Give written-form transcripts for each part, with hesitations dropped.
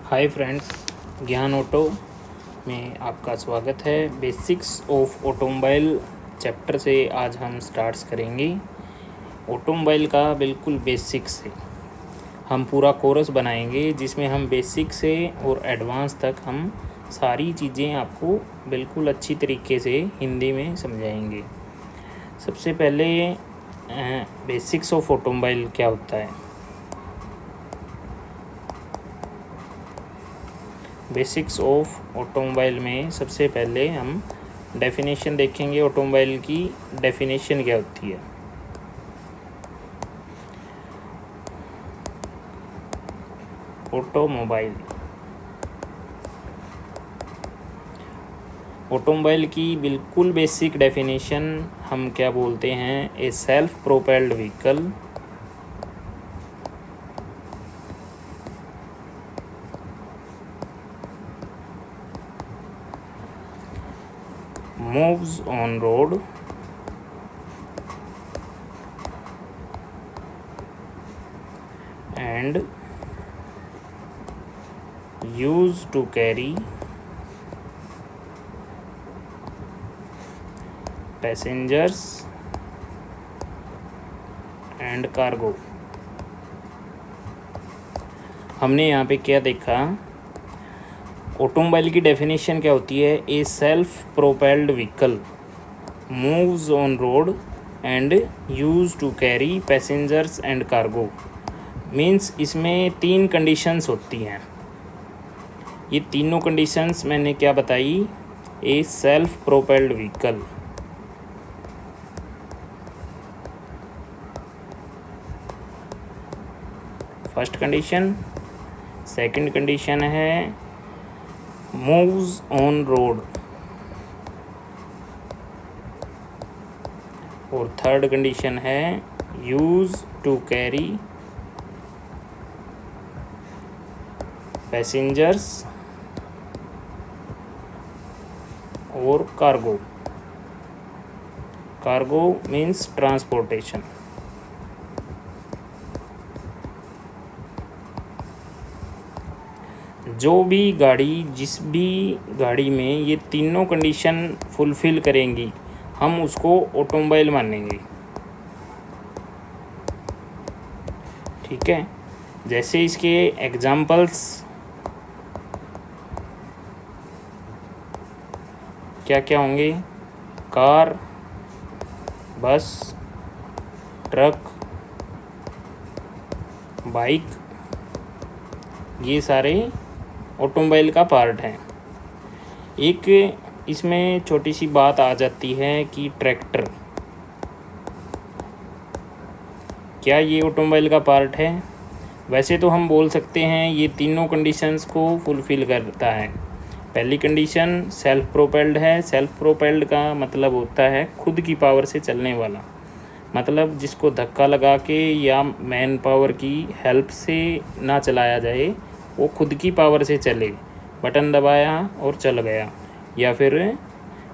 Hi friends, ज्ञान auto में आपका स्वागत है। बेसिक्स ऑफ ऑटोमोबाइल चैप्टर से आज हम स्टार्ट्स करेंगे। ऑटोमोबाइल का बिल्कुल बेसिक से हम पूरा कोर्स बनाएंगे जिसमें हम बेसिक से और एडवांस तक हम सारी चीज़ें आपको बिल्कुल अच्छी तरीके से हिंदी में समझाएंगे। सबसे पहले बेसिक्स ऑफ ऑटोमोबाइल क्या होता है। बेसिक्स ऑफ ऑटोमोबाइल में सबसे पहले हम डेफिनेशन देखेंगे। ऑटोमोबाइल की डेफिनेशन क्या होती है। ऑटोमोबाइल की बिल्कुल बेसिक डेफिनेशन हम क्या बोलते हैं। ए self propelled vehicle moves on road and used to carry passengers and cargo। हमने यहाँ पे क्या देखा। ऑटोमोबाइल की डेफिनेशन क्या होती है। A self propelled vehicle moves on road and use to carry passengers and cargo. Means इसमें 3 कंडीशंस होती हैं। ये तीनों कंडीशंस मैंने क्या बताई। ए self propelled vehicle, first condition. Second condition है मूव्स ऑन रोड और थर्ड कंडीशन है यूज टू कैरी पैसेंजर्स और कार्गो। Cargo means transportation. जो भी गाड़ी जिस भी गाड़ी में ये तीनों कंडीशन फुलफ़िल करेंगी हम उसको ऑटोमोबाइल मानेंगे। ठीक है। जैसे इसके एग्जाम्पल्स क्या क्या होंगे। कार, बस, ट्रक, बाइक, ये सारे ऑटोमोबाइल का पार्ट हैं। एक इसमें छोटी सी बात आ जाती है कि ट्रैक्टर, क्या ये ऑटोमोबाइल का पार्ट है। वैसे तो हम बोल सकते हैं ये तीनों कंडीशंस को फुलफ़िल करता है। पहली कंडीशन सेल्फ प्रोपेल्ड है। सेल्फ प्रोपेल्ड का मतलब होता है खुद की पावर से चलने वाला, मतलब जिसको धक्का लगा के या मैन पावर की हेल्प से ना चलाया जाए, वो खुद की पावर से चले। बटन दबाया और चल गया, या फिर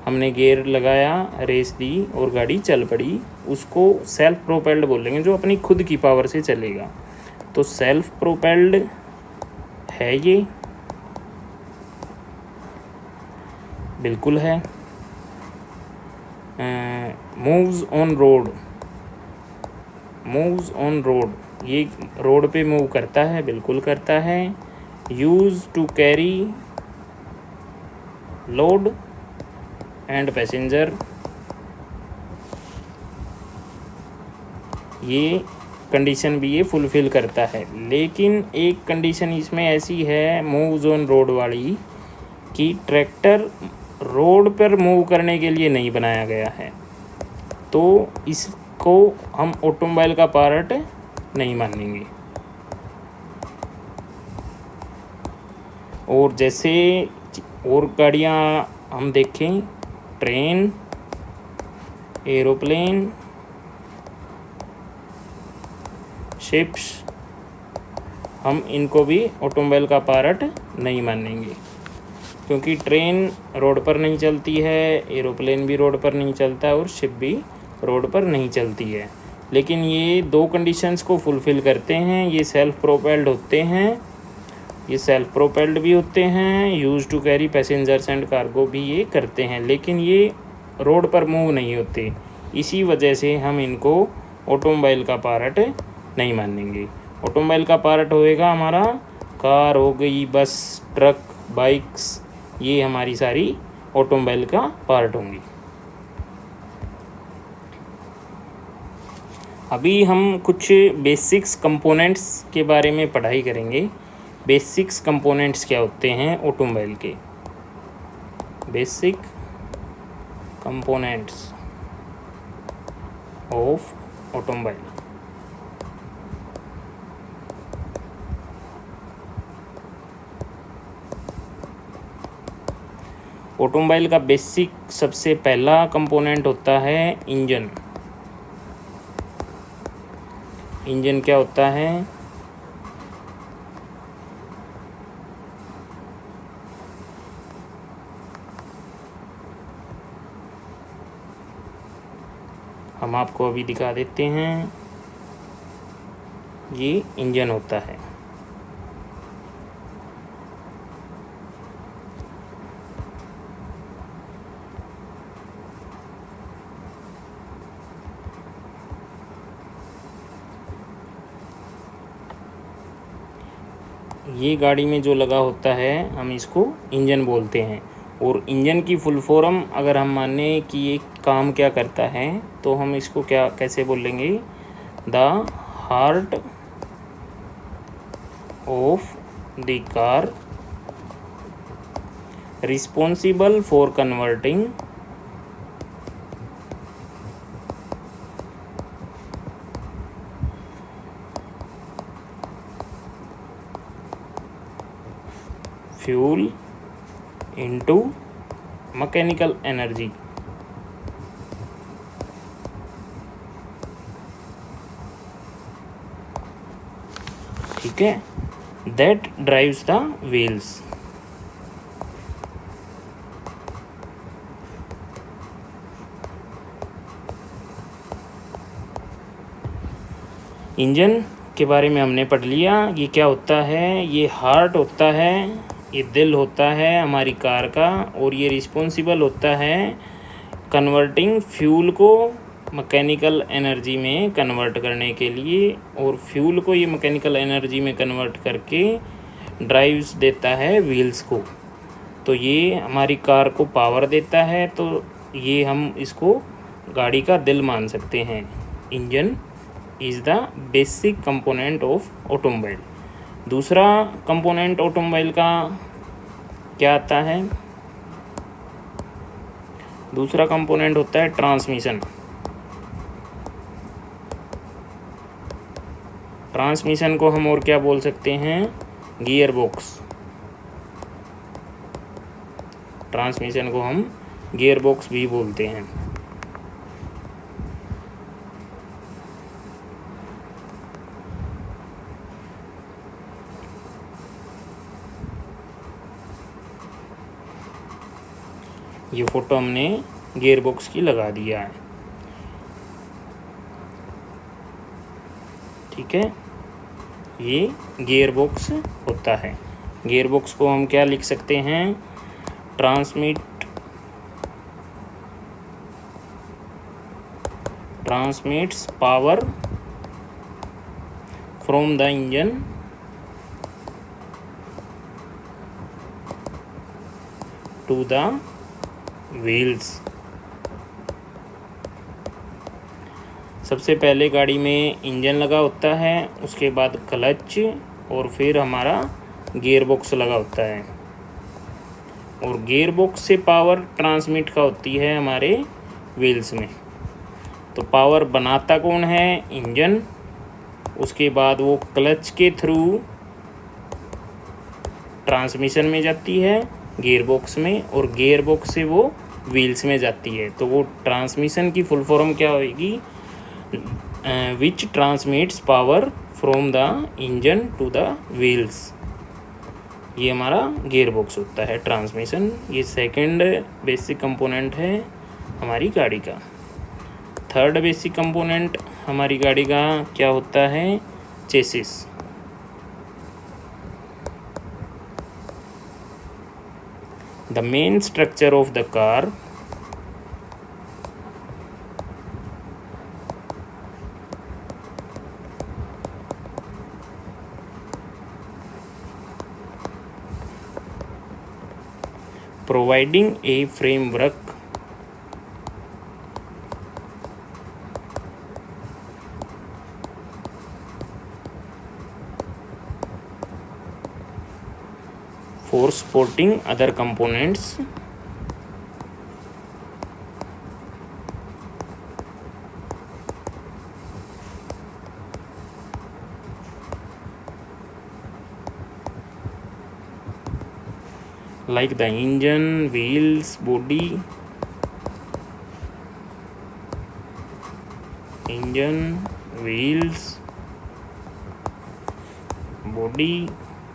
हमने गियर लगाया, रेस दी और गाड़ी चल पड़ी, उसको सेल्फ प्रोपेल्ड बोलेंगे, जो अपनी खुद की पावर से चलेगा। तो सेल्फ प्रोपेल्ड है ये, बिल्कुल है। Moves on road, moves on road, ये रोड पे मूव करता है, बिल्कुल करता है। Use to carry load and passenger, ये कंडीशन भी ये फुलफ़िल करता है। लेकिन एक कंडीशन इसमें ऐसी है मूव्स ऑन रोड वाली कि ट्रैक्टर रोड पर मूव करने के लिए नहीं बनाया गया है, तो इसको हम ऑटोमोबाइल का पार्ट नहीं मानेंगे। और जैसे और गाड़ियाँ हम देखें, ट्रेन, एरोप्लेन, शिप्स, हम इनको भी ऑटोमोबाइल का पार्ट नहीं मानेंगे, क्योंकि ट्रेन रोड पर नहीं चलती है, एरोप्लेन भी रोड पर नहीं चलता और शिप भी रोड पर नहीं चलती है। लेकिन ये 2 कंडीशंस को फुलफ़िल करते हैं, ये सेल्फ प्रोपेल्ड होते हैं ये सेल्फ प्रोपेल्ड भी होते हैं, use to carry passengers and cargo भी ये करते हैं, लेकिन ये रोड पर मूव नहीं होते। इसी वजह से हम इनको ऑटोमोबाइल का पार्ट नहीं मानेंगे। ऑटोमोबाइल का पार्ट होएगा हमारा कार हो गई, बस, ट्रक, बाइक्स, ये हमारी सारी ऑटोमोबाइल का पार्ट होंगी। अभी हम कुछ बेसिक्स कंपोनेंट्स के बारे में पढ़ाई करेंगे। बेसिक्स कंपोनेंट्स क्या होते हैं ऑटोमोबाइल के? Basic components of automobile. Automobile का बेसिक सबसे पहला कंपोनेंट होता है इंजन। इंजन क्या होता है? हम आपको अभी दिखा देते हैं, ये इंजन होता है। ये गाड़ी में जो लगा होता है हम इसको इंजन बोलते हैं। और इंजन की फुल फॉर्म अगर हम माने कि ये काम क्या करता है तो हम इसको क्या कैसे बोलेंगे? The heart of the car responsible for converting fuel into mechanical energy. ठीक है, that drives the wheels. Engine के बारे में हमने पढ़ लिया। ये क्या होता है? ये हार्ट होता है, ये दिल होता है हमारी कार का, और ये रिस्पॉन्सिबल होता है कन्वर्टिंग फ्यूल को मैकेनिकल एनर्जी में कन्वर्ट करने के लिए, और फ्यूल को ये मैकेनिकल एनर्जी में कन्वर्ट करके ड्राइव्स देता है व्हील्स को। तो ये हमारी कार को पावर देता है, तो ये हम इसको गाड़ी का दिल मान सकते हैं। Engine is the basic component of automobile. दूसरा कंपोनेंट ऑटोमोबाइल का क्या आता है? दूसरा कंपोनेंट होता है ट्रांसमिशन। ट्रांसमिशन को हम और क्या बोल सकते हैं? Gear box. ट्रांसमिशन को हम गियर बॉक्स भी बोलते हैं। ये फोटो हमने गियर बॉक्स की लगा दिया है। ठीक है, ये गियर बॉक्स होता है। गियर बॉक्स को हम क्या लिख सकते हैं? Transmits power from the engine to the wheels. सबसे पहले गाड़ी में इंजन लगा होता है, उसके बाद क्लच, और फिर हमारा गियर बॉक्स लगा होता है। और गियर बॉक्स से पावर ट्रांसमिट का होती है हमारे व्हील्स में। तो पावर बनाता कौन है? इंजन। उसके बाद वो क्लच के थ्रू ट्रांसमिशन में जाती है गियर बॉक्स में, और गियर बॉक्स से वो व्हील्स में जाती है। तो वो ट्रांसमिशन की फुल फॉर्म क्या होगी? Which transmits power from the engine to the wheels. ये हमारा गियर बॉक्स होता है ट्रांसमिशन। ये सेकंड बेसिक कंपोनेंट है हमारी गाड़ी का। थर्ड बेसिक कंपोनेंट हमारी गाड़ी का क्या होता है? Chassis. The main structure of the car providing a framework for supporting other components like the engine, wheels, body,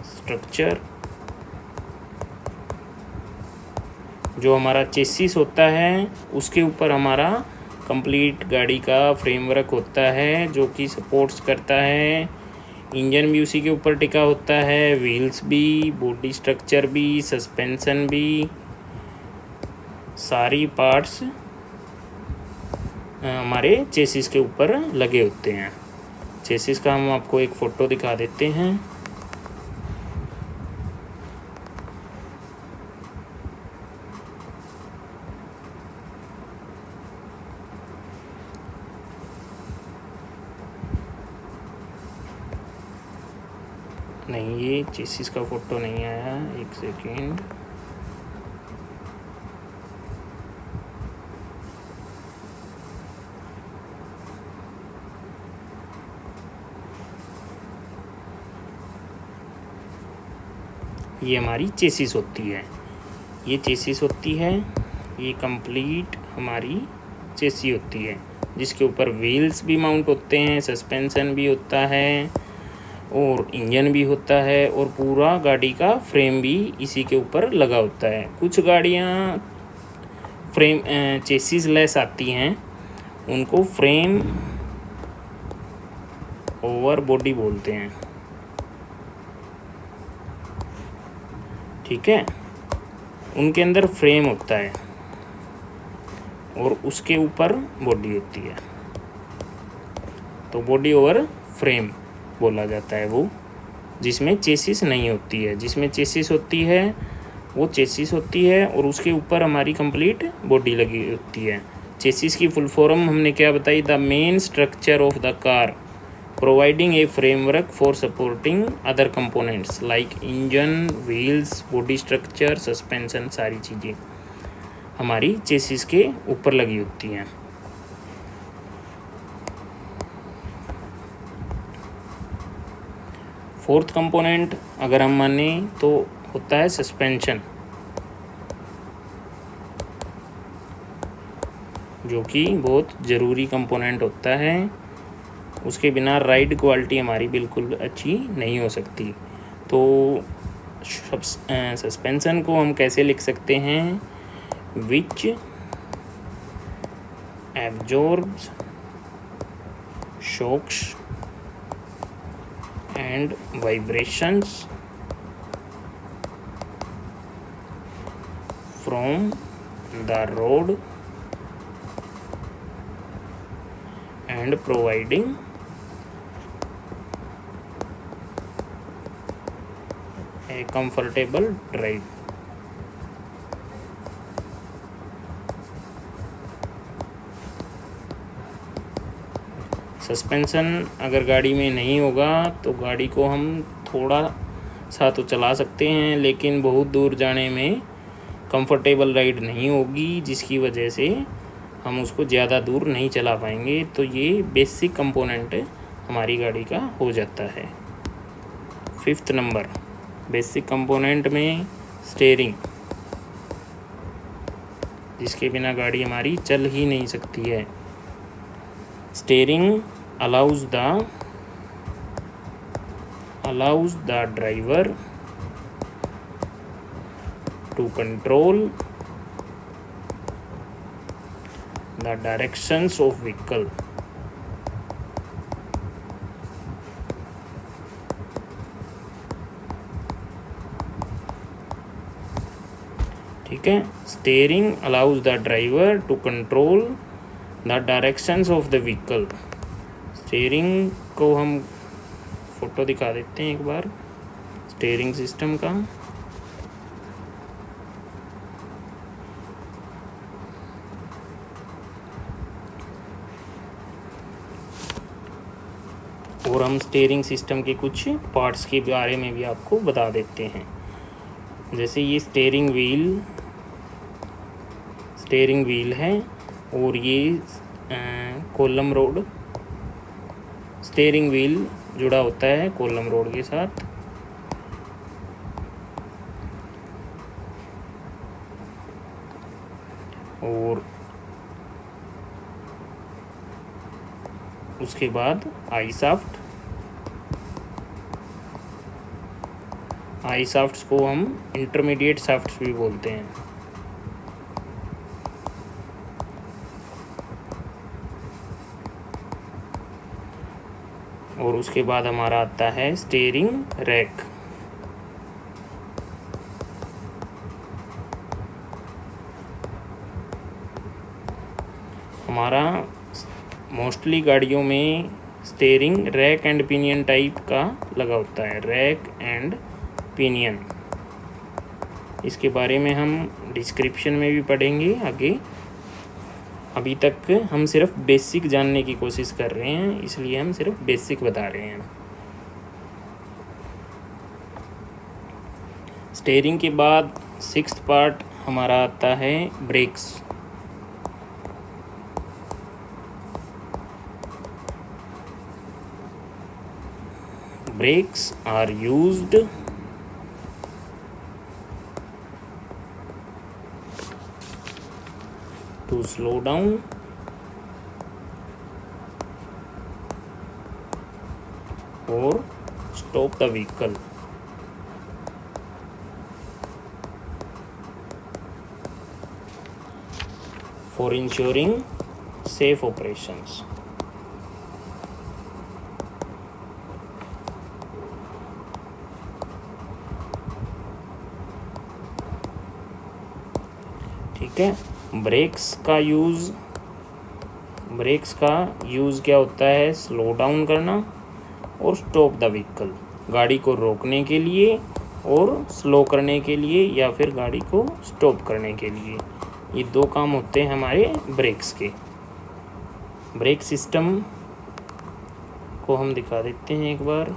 structure. जो हमारा चेसिस होता है उसके ऊपर हमारा कंप्लीट गाड़ी का फ्रेमवर्क होता है जो कि सपोर्ट्स करता है। इंजन भी उसी के ऊपर टिका होता है, व्हील्स भी, बॉडी स्ट्रक्चर भी, सस्पेंशन भी, सारी पार्ट्स हमारे चेसिस के ऊपर लगे होते हैं। चेसिस का हम आपको एक फ़ोटो दिखा देते हैं। नहीं, ये चेसिस का फ़ोटो नहीं आया, एक सेकेंड। ये हमारी चेसिस होती है, ये चेसिस होती है, ये कंप्लीट हमारी चेसी होती है जिसके ऊपर व्हील्स भी माउंट होते हैं, सस्पेंशन भी होता है और इंजन भी होता है और पूरा गाड़ी का फ्रेम भी इसी के ऊपर लगा होता है। कुछ गाड़ियाँ फ्रेम चेसिस लेस आती हैं, उनको फ्रेम ओवर बॉडी बोलते हैं, ठीक है। उनके अंदर फ्रेम होता है और उसके ऊपर बॉडी होती है, तो बॉडी ओवर फ्रेम बोला जाता है वो, जिसमें चेसिस नहीं होती है। जिसमें चेसिस होती है वो चेसिस होती है और उसके ऊपर हमारी कंप्लीट बॉडी लगी होती है। चेसिस की फुल फॉर्म हमने क्या बताई? The main structure of the car providing A framework for supporting other components like engine, wheels, body structure, suspension, सारी चीज़ें हमारी चेसिस के ऊपर लगी होती हैं। फोर्थ कंपोनेंट अगर हम माने तो होता है सस्पेंशन, जो कि बहुत ज़रूरी कंपोनेंट होता है। उसके बिना राइड क्वालिटी हमारी बिल्कुल अच्छी नहीं हो सकती। तो सस्पेंशन को हम कैसे लिख सकते हैं? Which absorbs shocks and vibrations from the road and providing a comfortable drive। Suspension अगर गाड़ी में नहीं होगा तो गाड़ी को हम थोड़ा सा तो चला सकते हैं, लेकिन बहुत दूर जाने में कंफर्टेबल राइड नहीं होगी, जिसकी वजह से हम उसको ज़्यादा दूर नहीं चला पाएंगे। तो ये बेसिक कंपोनेंट हमारी गाड़ी का हो जाता है। फिफ्थ नंबर बेसिक कंपोनेंट में स्टीयरिंग, जिसके बिना गाड़ी हमारी चल ही नहीं सकती है। Steering allows the driver to control the directions of vehicle ठीक है। Steering allows the driver to control the directions of the vehicle. Steering को हम फोटो दिखा देते हैं एक बार स्टेयरिंग सिस्टम का। और हम स्टेयरिंग सिस्टम के कुछ पार्ट्स के बारे में भी आपको बता देते हैं। जैसे ये स्टेयरिंग व्हील है और ये कॉलम रोड। स्टेयरिंग व्हील जुड़ा होता है कॉलम रोड के साथ। और उसके बाद आई शाफ्ट्स को हम इंटरमीडिएट शाफ्ट्स भी बोलते हैं। और उसके बाद हमारा आता है स्टीयरिंग रैक। हमारा मोस्टली गाड़ियों में steering rack and pinion type का लगा होता है, रैक एंड पिनियन। इसके बारे में हम डिस्क्रिप्शन में भी पढ़ेंगे आगे। अभी तक हम सिर्फ बेसिक जानने की कोशिश कर रहे हैं, इसलिए हम सिर्फ बेसिक बता रहे हैं। स्टीयरिंग के बाद सिक्स्थ पार्ट हमारा आता है breaks. Brakes are used to slow down or stop the vehicle. For ensuring safe operations. ठीक है। ब्रेक्स का यूज़ क्या होता है? स्लो डाउन करना और स्टॉप द व्हीकल, गाड़ी को रोकने के लिए और स्लो करने के लिए या फिर गाड़ी को स्टॉप करने के लिए। ये दो काम होते हैं हमारे ब्रेक्स के। ब्रेक सिस्टम को हम दिखा देते हैं एक बार।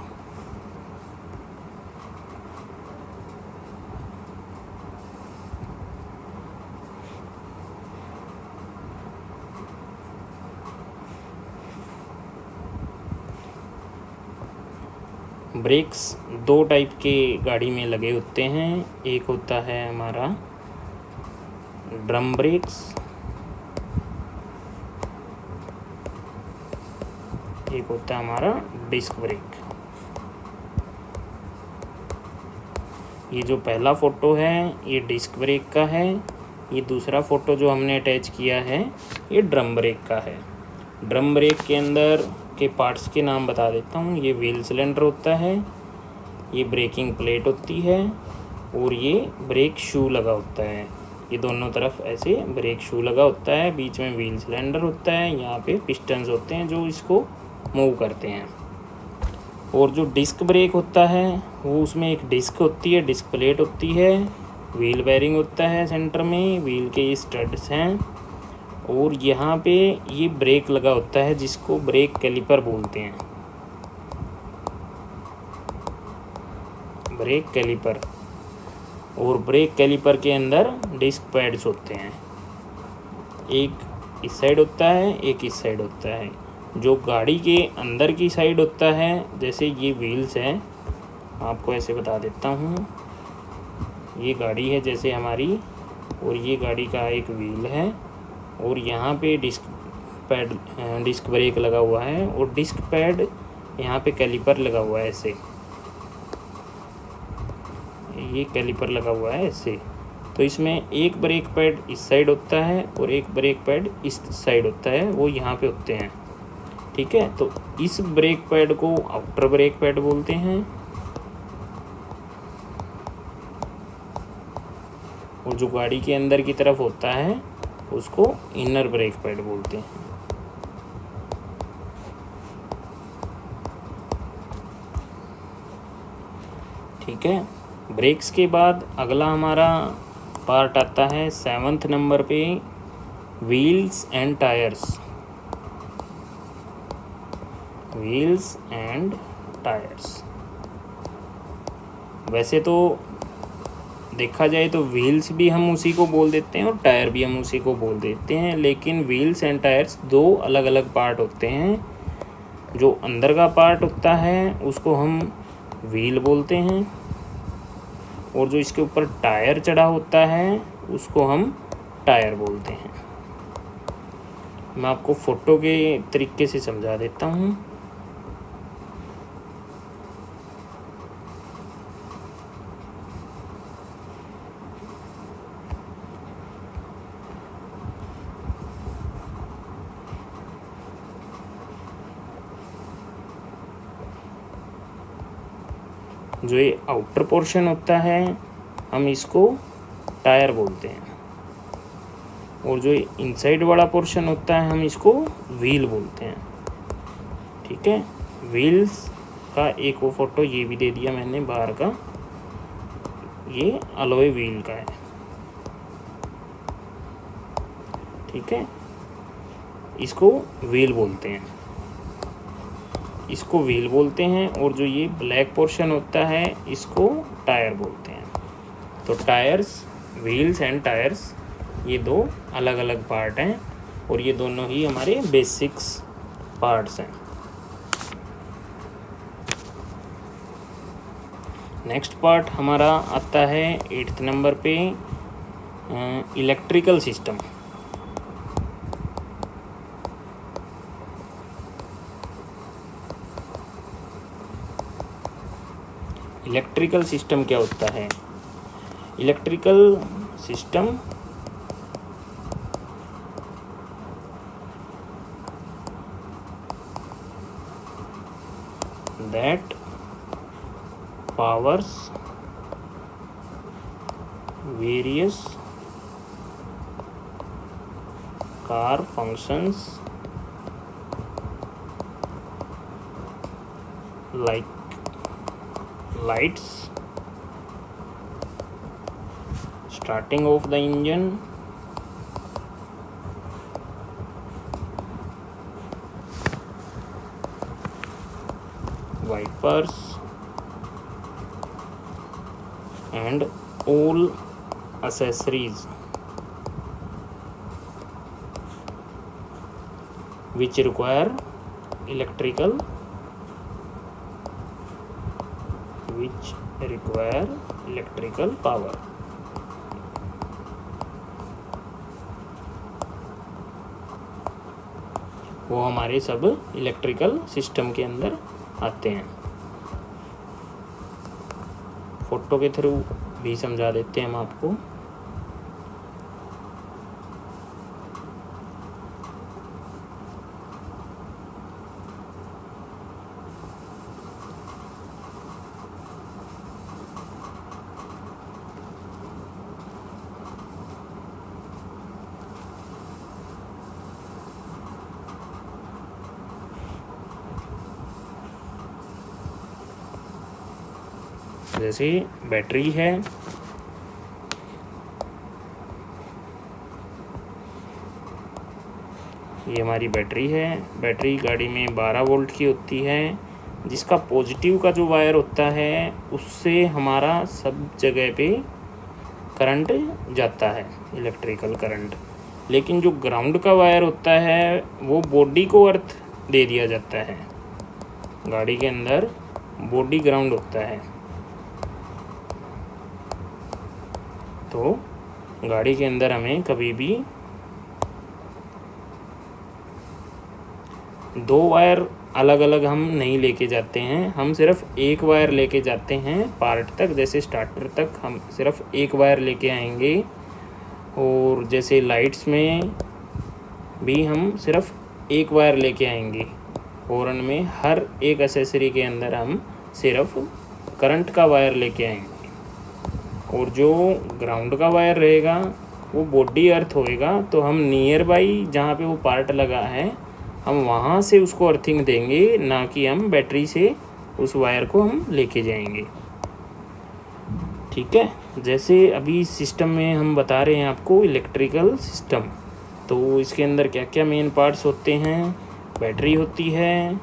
ब्रेक्स दो टाइप के गाड़ी में लगे होते हैं। एक होता है हमारा ड्रम ब्रेक्स, एक होता है हमारा डिस्क ब्रेक। ये जो पहला फ़ोटो है ये डिस्क ब्रेक का है, ये दूसरा फ़ोटो जो हमने अटैच किया है ये ड्रम ब्रेक का है। ड्रम ब्रेक के अंदर के पार्ट्स के नाम बता देता हूँ। ये व्हील सिलेंडर होता है, ये ब्रेकिंग प्लेट होती है और ये ब्रेक शू लगा होता है। ये दोनों तरफ ऐसे ब्रेक शू लगा होता है, बीच में व्हील सिलेंडर होता है, यहाँ पे पिस्टन्स होते हैं जो इसको मूव करते हैं। और जो डिस्क ब्रेक होता है वो उसमें एक डिस्क होती है, डिस्क प्लेट होती है, व्हील बेयरिंग होता है सेंटर में, व्हील के ये स्टड्स हैं और यहाँ पे ये ब्रेक लगा होता है जिसको ब्रेक कैलिपर बोलते हैं। Brake caliper. और ब्रेक कैलिपर के अंदर डिस्क पैड्स होते हैं, एक इस साइड होता है एक इस साइड होता है। जो गाड़ी के अंदर की साइड होता है, जैसे ये व्हील्स हैं, आपको ऐसे बता देता हूँ। ये गाड़ी है जैसे हमारी और ये गाड़ी का एक व्हील है और यहाँ पे डिस्क ब्रेक लगा हुआ है और डिस्क पैड यहाँ पे कैलिपर लगा हुआ है ऐसे। ये कैलिपर लगा हुआ है ऐसे। तो इसमें एक ब्रेक पैड इस साइड होता है और एक ब्रेक पैड इस साइड होता है, वो यहाँ पे होते हैं। ठीक है, तो इस ब्रेक पैड को आउटर ब्रेक पैड बोलते हैं और जो गाड़ी के अंदर की तरफ होता है उसको इनर ब्रेक पैड बोलते हैं। ठीक है, ब्रेक्स के बाद अगला हमारा पार्ट आता है 7th नंबर पे, wheels and tyres. Wheels and tyres, वैसे तो देखा जाए तो व्हील्स भी हम उसी को बोल देते हैं और टायर भी हम उसी को बोल देते हैं, लेकिन व्हील्स एंड टायर्स दो अलग अलग पार्ट होते हैं। जो अंदर का पार्ट होता है उसको हम व्हील बोलते हैं, और जो इसके ऊपर टायर चढ़ा होता है उसको हम टायर बोलते हैं। मैं आपको फोटो के तरीके से समझा देता हूँ। जो ये आउटर पोर्शन होता है हम इसको टायर बोलते हैं, और जो इनसाइड वाला पोर्शन होता है हम इसको व्हील बोलते हैं। ठीक है, व्हील्स का एक वो फोटो ये भी दे दिया मैंने बाहर का, ये अलॉय व्हील का है। ठीक है, इसको व्हील बोलते हैं, इसको व्हील बोलते हैं, और जो ये ब्लैक पोर्शन होता है इसको टायर बोलते हैं। तो टायर्स, व्हील्स एंड टायर्स ये दो अलग अलग पार्ट हैं, और ये दोनों ही हमारे बेसिक्स पार्ट्स हैं। नेक्स्ट पार्ट हमारा आता है 8th नंबर पे, इलेक्ट्रिकल सिस्टम। इलेक्ट्रिकल सिस्टम क्या होता है? Electrical system that powers various car functions like lights, starting of the engine, wipers, and all accessories which require electrical power। वो हमारे सब इलेक्ट्रिकल सिस्टम के अंदर आते हैं। फोटो के थ्रू भी समझा देते हैं हम आपको। जैसे बैटरी है, ये हमारी बैटरी है। बैटरी गाड़ी में 12 वोल्ट की होती है, जिसका पॉजिटिव का जो वायर होता है उससे हमारा सब जगह पे करंट जाता है, इलेक्ट्रिकल करंट। लेकिन जो ग्राउंड का वायर होता है वो बॉडी को अर्थ दे दिया जाता है। गाड़ी के अंदर बॉडी ग्राउंड होता है, तो गाड़ी के अंदर हमें कभी भी 2 वायर अलग अलग हम नहीं लेके जाते हैं। हम सिर्फ एक वायर लेके जाते हैं पार्ट तक। जैसे स्टार्टर तक हम सिर्फ एक वायर लेके आएंगे, और जैसे लाइट्स में भी हम सिर्फ एक वायर लेके आएंगे। हॉर्न में हर एक एक्सेसरी के अंदर हम सिर्फ करंट का वायर लेके आएंगे। और जो ग्राउंड का वायर रहेगा वो बॉडी अर्थ होएगा, तो हम नियर बाई जहाँ पे वो पार्ट लगा है हम वहाँ से उसको अर्थिंग देंगे, ना कि हम बैटरी से उस वायर को हम लेके जाएंगे। ठीक है, जैसे अभी सिस्टम में हम बता रहे हैं आपको इलेक्ट्रिकल सिस्टम, तो इसके अंदर क्या क्या मेन पार्ट्स होते हैं। बैटरी होती है,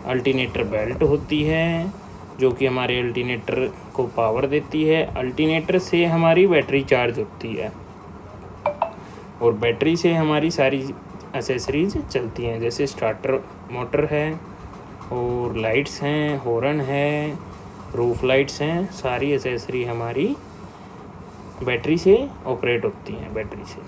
अल्टरनेटर बेल्ट होती है जो कि हमारे अल्टरनेटर को पावर देती है, अल्टरनेटर से हमारी बैटरी चार्ज होती है और बैटरी से हमारी सारी एसेसरीज चलती हैं, जैसे स्टार्टर मोटर है और लाइट्स हैं, हॉर्न है, रूफ लाइट्स हैं, सारी एसेसरी हमारी बैटरी से ऑपरेट होती हैं, बैटरी से।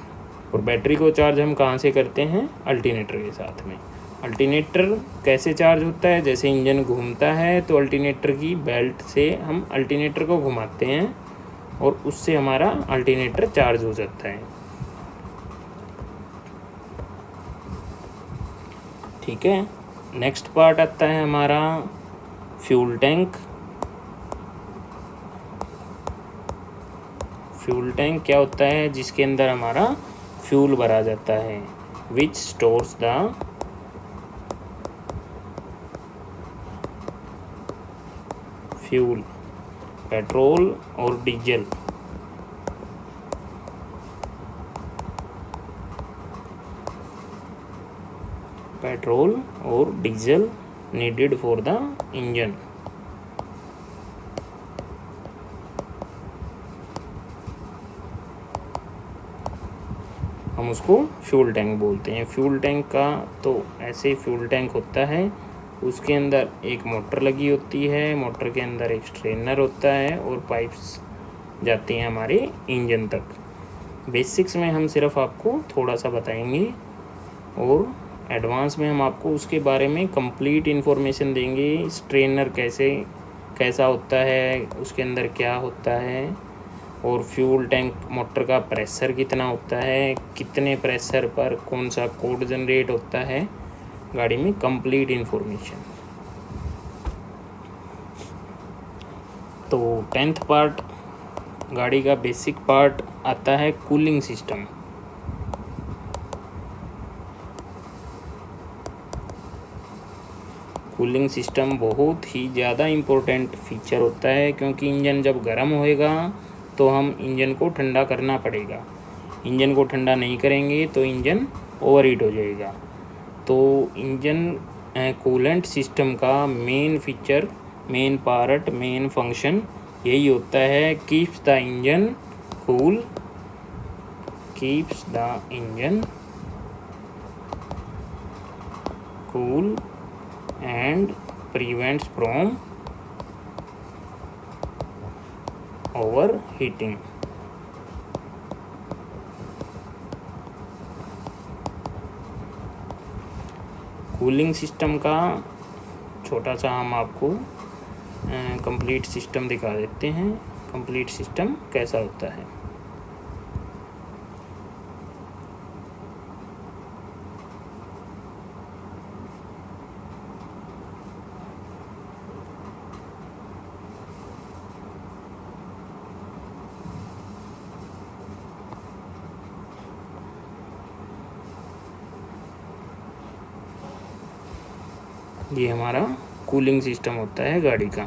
और बैटरी को चार्ज हम कहाँ से करते हैं, अल्टरनेटर के साथ में। अल्टरनेटर कैसे चार्ज होता है, जैसे इंजन घूमता है तो अल्टरनेटर की बेल्ट से हम अल्टरनेटर को घुमाते हैं और उससे हमारा अल्टरनेटर चार्ज हो जाता है। ठीक है, नेक्स्ट पार्ट आता है हमारा फ्यूल टैंक। फ्यूल टैंक क्या होता है, जिसके अंदर हमारा फ्यूल भरा जाता है, which stores the fuel, petrol और डीजल। पेट्रोल और diesel needed for the engine. हम उसको फ्यूल टैंक बोलते हैं। फ्यूल टैंक का तो ऐसे फ्यूल टैंक होता है, उसके अंदर एक मोटर लगी होती है, मोटर के अंदर एक स्ट्रेनर होता है और पाइप्स जाती हैं हमारे इंजन तक। बेसिक्स में हम सिर्फ आपको थोड़ा सा बताएंगे और एडवांस में हम आपको उसके बारे में कंप्लीट इन्फॉर्मेशन देंगे। स्ट्रेनर कैसा होता है, उसके अंदर क्या होता है और फ्यूल टैंक मोटर का प्रेशर कितना होता है, कितने प्रेशर पर कौन सा कोड जनरेट होता है गाड़ी में, कंप्लीट इन्फॉर्मेशन। तो 10th पार्ट गाड़ी का बेसिक पार्ट आता है कूलिंग सिस्टम। कूलिंग सिस्टम बहुत ही ज़्यादा इम्पोर्टेंट फीचर होता है, क्योंकि इंजन जब गर्म होएगा तो हम इंजन को ठंडा करना पड़ेगा। इंजन को ठंडा नहीं करेंगे तो इंजन ओवरहीट हो जाएगा। तो इंजन कूलेंट सिस्टम का main feature, main part, main function यही होता है, keeps the engine cool, keeps the engine cool and prevents from overheating. Cooling system का छोटा सा हम आपको कंप्लीट सिस्टम दिखा देते हैं, कंप्लीट सिस्टम कैसा होता है। ये हमारा कूलिंग सिस्टम होता है गाड़ी का।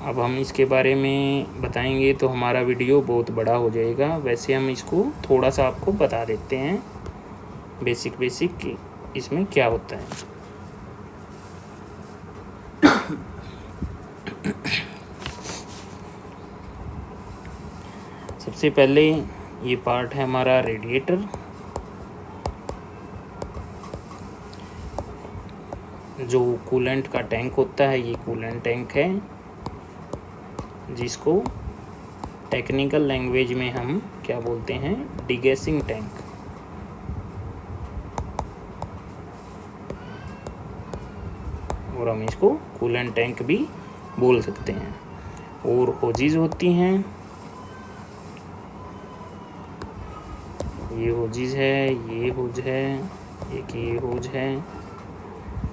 अब हम इसके बारे में बताएंगे तो हमारा वीडियो बहुत बड़ा हो जाएगा, वैसे हम इसको थोड़ा सा आपको बता देते हैं बेसिक कि इसमें क्या होता है। सबसे पहले ये पार्ट है हमारा रेडिएटर। जो कूलेंट का टैंक होता है ये कूलेंट टैंक है, जिसको टेक्निकल लैंग्वेज में हम क्या बोलते हैं, डिगैसिंग टैंक। और हम इसको कूलेंट टैंक भी बोल सकते हैं। और होजीज होती हैं, ये होजीज है, ये होज है, एक ये होज है,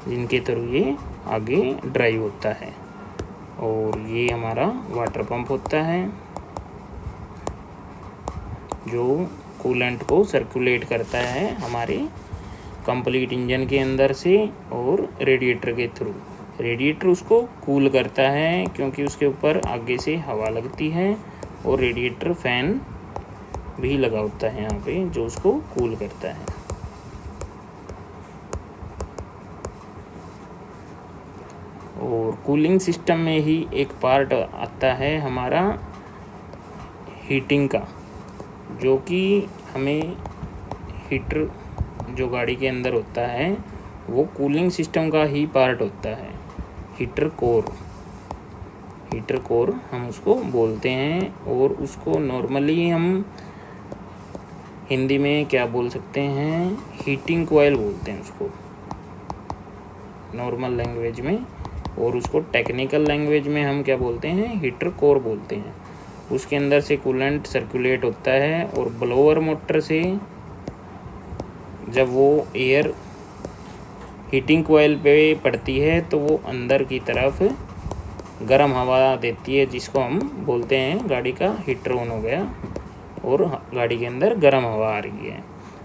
जिनके थ्रू ये आगे ड्राइव होता है। और ये हमारा वाटर पंप होता है, जो कूलेंट को सर्कुलेट करता है हमारे कंप्लीट इंजन के अंदर से और रेडिएटर के थ्रू। रेडिएटर उसको कूल करता है क्योंकि उसके ऊपर आगे से हवा लगती है, और रेडिएटर फैन भी लगा होता है यहाँ पे जो उसको कूल करता है। और कूलिंग सिस्टम में ही एक पार्ट आता है हमारा हीटिंग का, जो कि हमें हीटर जो गाड़ी के अंदर होता है वो कूलिंग सिस्टम का ही पार्ट होता है। हीटर कोर हम उसको बोलते हैं, और उसको नॉर्मली हम हिंदी में क्या बोल सकते हैं, हीटिंग कॉइल बोलते हैं उसको नॉर्मल लैंग्वेज में, और उसको टेक्निकल लैंग्वेज में हम क्या बोलते हैं, हीटर कोर बोलते हैं। उसके अंदर से कूलेंट सर्कुलेट होता है, और ब्लोअर मोटर से जब वो एयर हीटिंग कॉइल पे पड़ती है तो वो अंदर की तरफ गर्म हवा देती है, जिसको हम बोलते हैं गाड़ी का हीटर ऑन हो गया और गाड़ी के अंदर गर्म हवा आ रही है,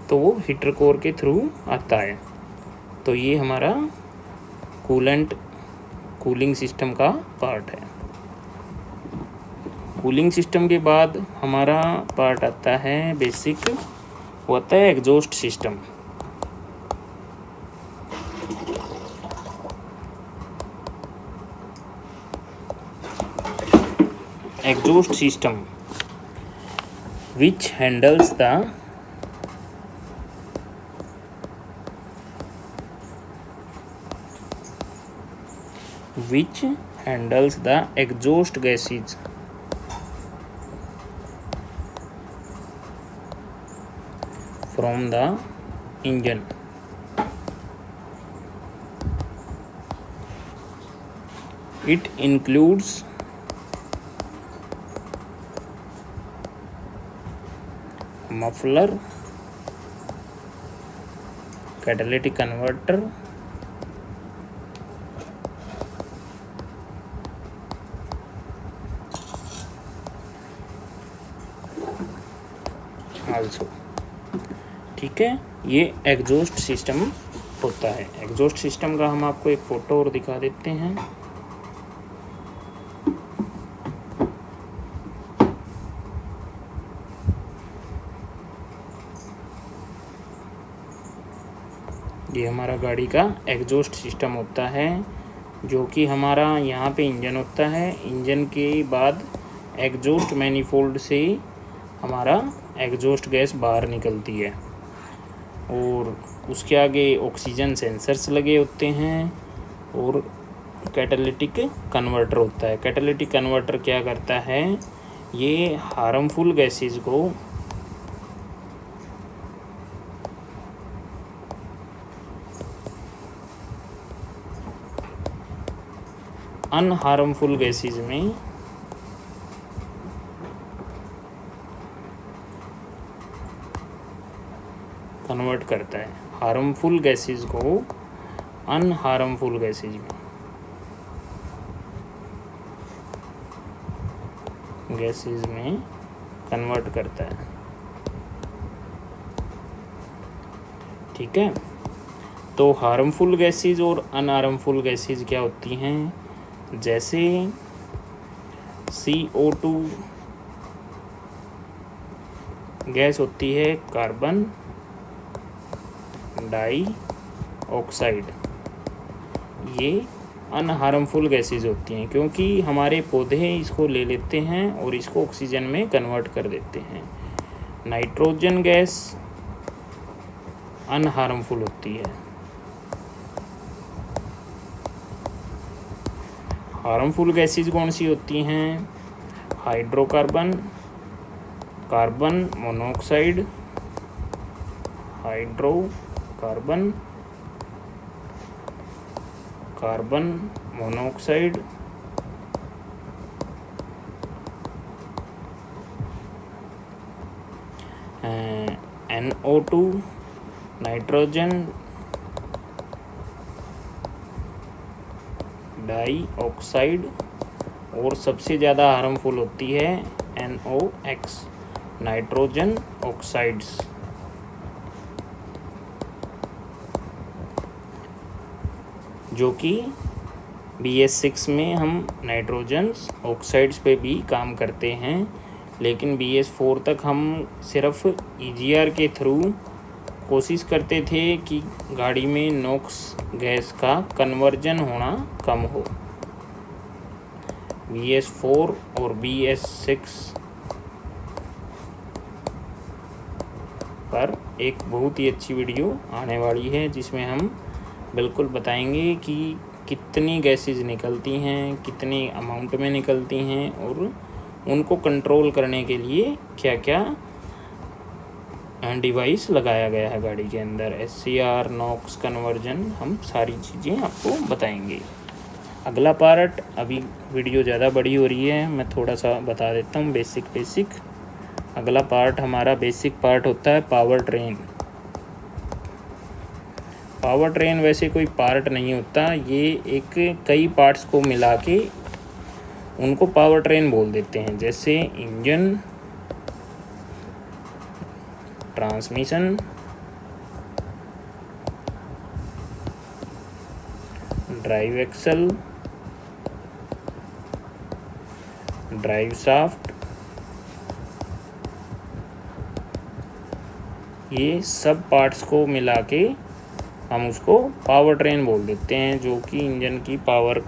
तो वो हीटर कोर के थ्रू आता है। तो ये हमारा कूलिंग सिस्टम का पार्ट है। कूलिंग सिस्टम के बाद हमारा पार्ट आता है बेसिक, वो आता है exhaust system. Exhaust system which handles the exhaust gases from the engine. It includes muffler, catalytic converter, also। ठीक है, ये एग्जॉस्ट सिस्टम होता है। एग्जॉस्ट सिस्टम का हम आपको एक फ़ोटो और दिखा देते हैं। ये हमारा गाड़ी का एग्जॉस्ट सिस्टम होता है, जो कि हमारा यहाँ पे इंजन होता है। इंजन के बाद एग्जॉस्ट मैनिफोल्ड से हमारा एग्जॉस्ट गैस बाहर निकलती है, और उसके आगे ऑक्सीजन सेंसर्स लगे होते हैं, और कैटालिटिक कन्वर्टर होता है। कैटालिटिक कन्वर्टर क्या करता है, ये हार्मफुल गैसेस को अनहार्मफुल गैसेस में कन्वर्ट करता है। हार्मफुल गैसेस को अनहार्मफुल गैसेस में कन्वर्ट करता है। ठीक है, तो हार्मफुल गैसेस और अनहार्मफुल गैसेस क्या होती हैं, जैसे CO2 गैस होती है कार्बन डाइऑक्साइड, ये अनहार्मफुल गैसेज होती हैं, क्योंकि हमारे पौधे इसको ले लेते हैं और इसको ऑक्सीजन में कन्वर्ट कर देते हैं। नाइट्रोजन गैस अनहार्मफुल होती है। हार्मफुल गैसेज कौन सी होती हैं, hydrocarbon, carbon monoxide, hydrocarbon, carbon monoxide, NO2 nitrogen dioxide, और सबसे ज़्यादा हार्मफुल होती है NOx नाइट्रोजन ऑक्साइड्स। जो कि BS6 में हम नाइट्रोजन ऑक्साइड्स पे भी काम करते हैं, लेकिन BS4 तक हम सिर्फ EGR के थ्रू कोशिश करते थे कि गाड़ी में नॉक्स गैस का कन्वर्जन होना कम हो। BS4 और BS6 पर एक बहुत ही अच्छी वीडियो आने वाली है, जिसमें हम बिल्कुल बताएंगे कि कितनी गैसेज निकलती हैं, कितनी अमाउंट में निकलती हैं, और उनको कंट्रोल करने के लिए क्या क्या डिवाइस लगाया गया है गाड़ी के अंदर। SCR, नॉक्स कन्वर्जन, हम सारी चीज़ें आपको बताएंगे। अगला पार्ट, अभी वीडियो ज़्यादा बड़ी हो रही है, मैं थोड़ा सा बता देता हूँ बेसिक। अगला पार्ट हमारा बेसिक पार्ट होता है पावर ट्रेन। पावर ट्रेन वैसे कोई पार्ट नहीं होता, ये एक कई पार्ट्स को मिला के उनको पावर ट्रेन बोल देते हैं, जैसे engine, transmission, drive axle, drive shaft, ये सब पार्ट्स को मिला के हम उसको पावर ट्रेन बोल देते हैं, जो कि इंजन की पावर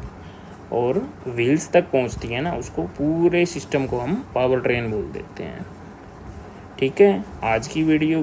और व्हील्स तक पहुंचती है ना, उसको पूरे सिस्टम को हम पावर ट्रेन बोल देते हैं। ठीक है, आज की वीडियो